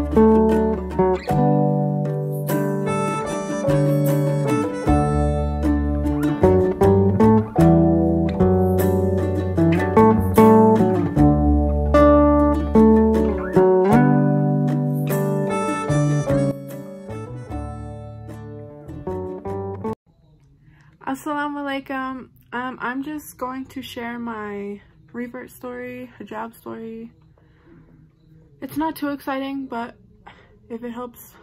Assalamu alaikum. I'm just going to share my revert story, hijab story. It's not too exciting, but if it helps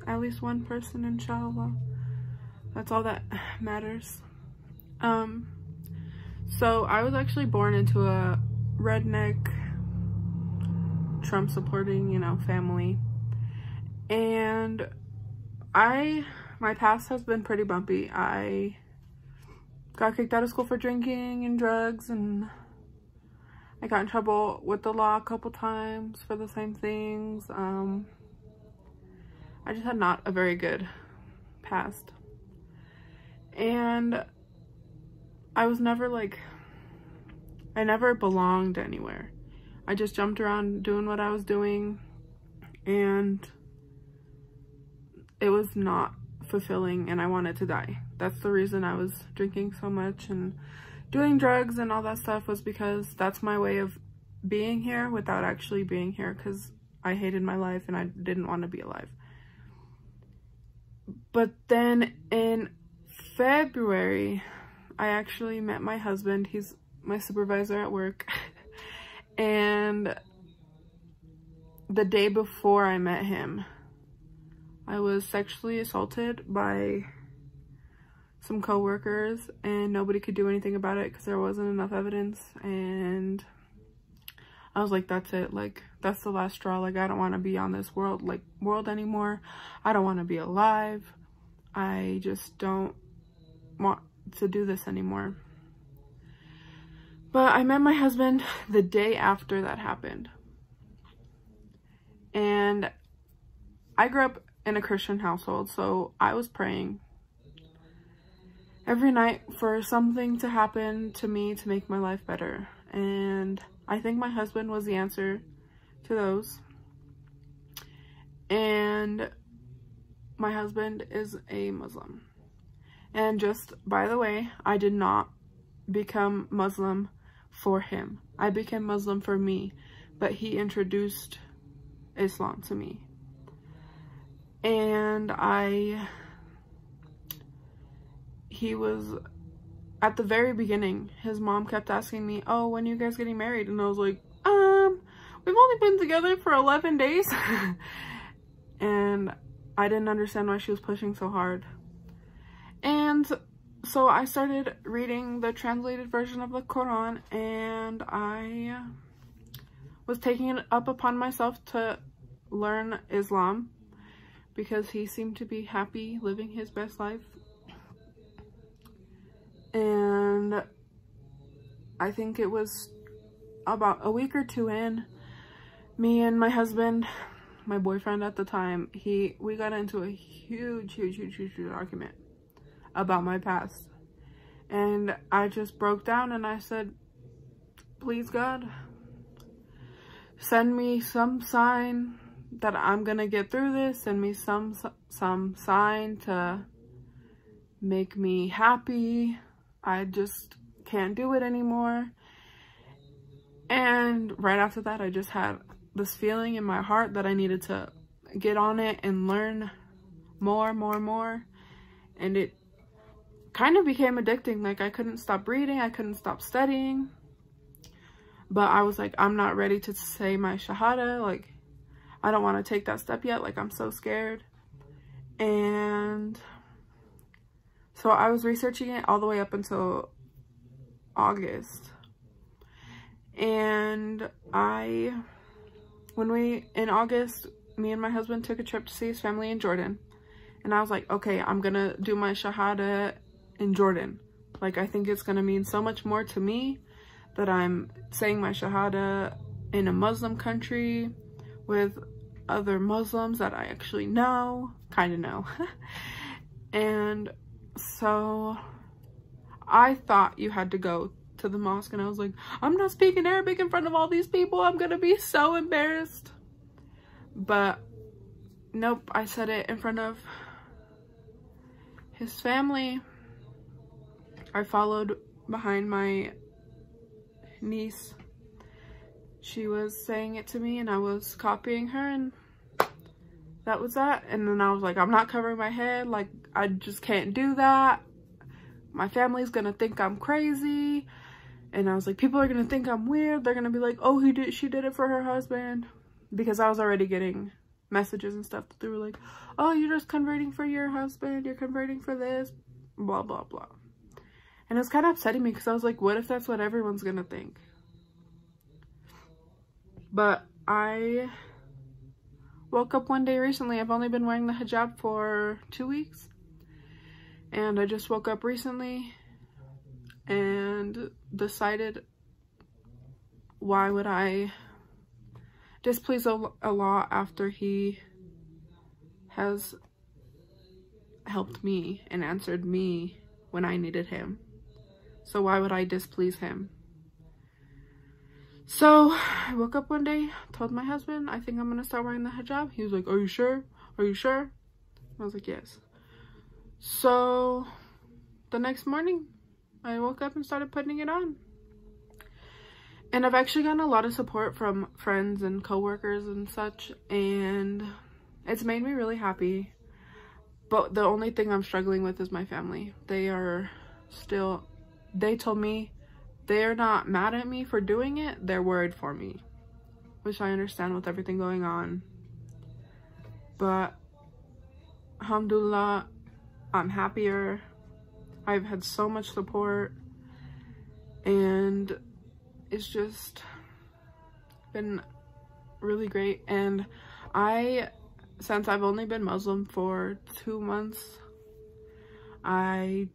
at least one person, inshallah, that's all that matters. So I was actually born into a redneck, Trump supporting, family. And my past has been pretty bumpy. I got kicked out of school for drinking and drugs, and I got in trouble with the law a couple times for the same things. I just had not a very good past. And I was never I never belonged anywhere. I just jumped around doing what I was doing, and it was not fulfilling, and I wanted to die. That's the reason I was drinking so much and doing drugs and all that stuff, was because that's my way of being here without actually being here, because I hated my life and I didn't want to be alive. But then in February, I actually met my husband. He's my supervisor at work. And the day before I met him, I was sexually assaulted by some co-workers, and nobody could do anything about it because there wasn't enough evidence. And I was like, that's it. That's the last straw. I don't want to be on this world anymore. I don't want to be alive. I just don't want to do this anymore. But I met my husband the day after that happened. And I grew up in a Christian household, so I was praying every night for something to happen to me to make my life better. And I think my husband was the answer to those. And my husband is a Muslim. And just by the way, I did not become Muslim for him. I became Muslim for me, but he introduced Islam to me. And he was, at the very beginning, his mom kept asking me, oh, when are you guys getting married? And I was like, we've only been together for 11 days. And I didn't understand why she was pushing so hard. And so I started reading the translated version of the Quran, and I was taking it up upon myself to learn Islam, because he seemed to be happy living his best life. And I think it was about a week or two in, me and my husband, my boyfriend at the time, we got into a huge argument about my past. And I just broke down and I said, please God, send me some sign that I'm gonna get through this. Send me some sign to make me happy. I just can't do it anymore. And right after that, I just had this feeling in my heart that I needed to get on it and learn more. And it kind of became addicting. I couldn't stop reading, I couldn't stop studying. But I was like, I'm not ready to say my shahada. I don't want to take that step yet. I'm so scared. And so I was researching it all the way up until August. And in August, me and my husband took a trip to see his family in Jordan. And I was like, okay, I'm gonna do my shahada in Jordan. I think it's gonna mean so much more to me that I'm saying my shahada in a Muslim country with other Muslims that I actually kind of know. And so I thought you had to go to the mosque, and I was like, I'm not speaking Arabic in front of all these people. I'm gonna be so embarrassed. But nope, I said it in front of his family. I followed behind my niece. She was saying it to me and I was copying her, and that was that. And then I was like, I'm not covering my head. Like, I just can't do that. My family's gonna think I'm crazy. And I was like, people are gonna think I'm weird. They're gonna be like, oh, she did it for her husband. Because I was already getting messages and stuff that they were like, oh, you're just converting for your husband. You're converting for this, blah, blah, blah. And it was kind of upsetting me because I was like, what if that's what everyone's gonna think? But I woke up one day recently. I've only been wearing the hijab for 2 weeks. And I just woke up recently and decided, why would I displease Allah after he has helped me and answered me when I needed him? So why would I displease him? So I woke up one day, told my husband, I think I'm gonna start wearing the hijab. He was like, are you sure? Are you sure? I was like, yes. So the next morning I woke up and started putting it on. And I've actually gotten a lot of support from friends and coworkers and such, and it's made me really happy. But the only thing I'm struggling with is my family. They told me they're not mad at me for doing it, they're worried for me, which I understand with everything going on. But alhamdulillah, I'm happier. I've had so much support, and it's just been really great. And since I've only been Muslim for 2 months, I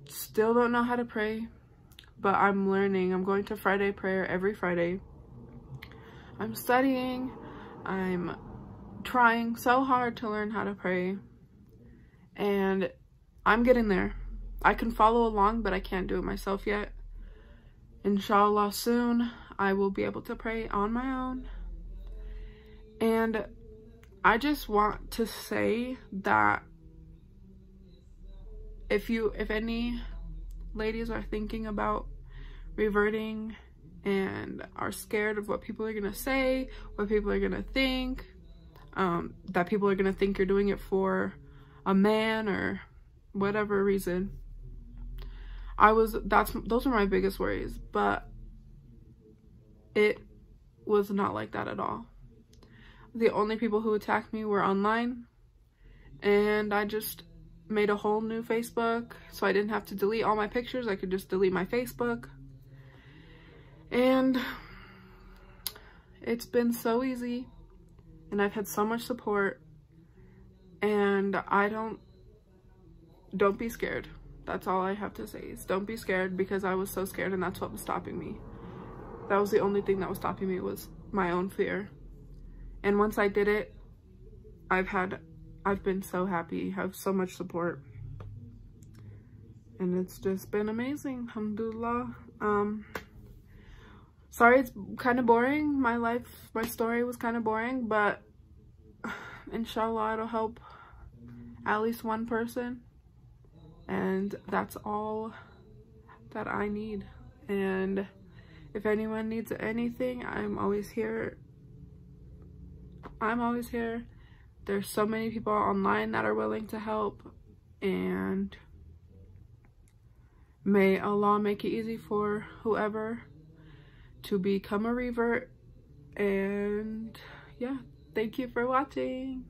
still don't know how to pray, but I'm learning. I'm going to Friday prayer every Friday. I'm studying. I'm trying so hard to learn how to pray, and I'm getting there. I can follow along, but I can't do it myself yet. Inshallah, soon I will be able to pray on my own. And I just want to say that if any ladies are thinking about reverting and are scared of what people are gonna say, what people are gonna think, that people are gonna think you're doing it for a man or whatever reason, those were my biggest worries. But it was not like that at all. The only people who attacked me were online, and I just made a whole new Facebook so I didn't have to delete all my pictures. I could just delete my Facebook, and it's been so easy, and I've had so much support. And don't be scared. That's all I have to say, is don't be scared, because I was so scared, and that's what was stopping me. That was the only thing that was stopping me, was my own fear. And once I did it, I've been so happy, have so much support, and it's just been amazing, alhamdulillah. Sorry it's kind of boring. My story was kind of boring, but inshallah it'll help at least one person, and that's all that I need. And if anyone needs anything, I'm always here. There's so many people online that are willing to help, and may Allah make it easy for whoever to become a revert. And yeah, thank you for watching.